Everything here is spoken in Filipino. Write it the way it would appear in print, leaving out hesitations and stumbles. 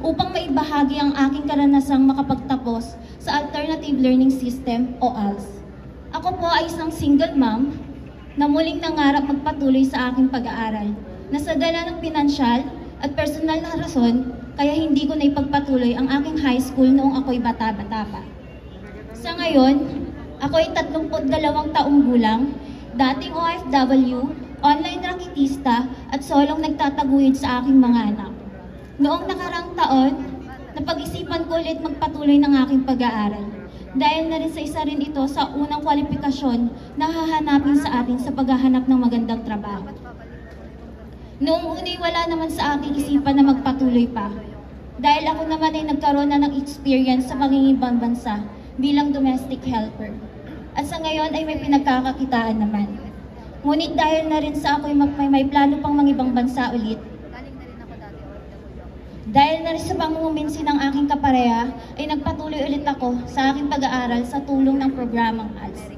upang maibahagi ang aking karanasang makapagtapos sa Alternative Learning System o ALS. Ako po ay isang single mom na muling nangarap magpatuloy sa aking pag-aaral, na sa dala ng pinansyal at personal na rason, kaya hindi ko na ipagpatuloy ang aking high school noong ako'y bata-bata pa. Sa ngayon, ako'y 32 taong gulang, dating OFW, online raketista at solong nagtataguyod sa aking mga anak. Noong nakarang taon, napag-isipan ko ulit magpatuloy ng aking pag-aaral. Dahil na rin sa isa rin ito sa unang kwalifikasyon na hahanapin sa atin sa paghahanap ng magandang trabaho. Noong unay wala naman sa aking isipan na magpatuloy pa. Dahil ako naman ay nagkaroon na ng experience sa pangingibang bansa bilang domestic helper. At sa ngayon ay may pinagkakakitaan naman. Ngunit dahil na rin sa ako'y may plano pang mangibang bansa ulit, dahil na rin sa pangungumbinsi ng aking kapareha, ay nagpatuloy ulit ako sa aking pag-aaral sa tulong ng programang ALS.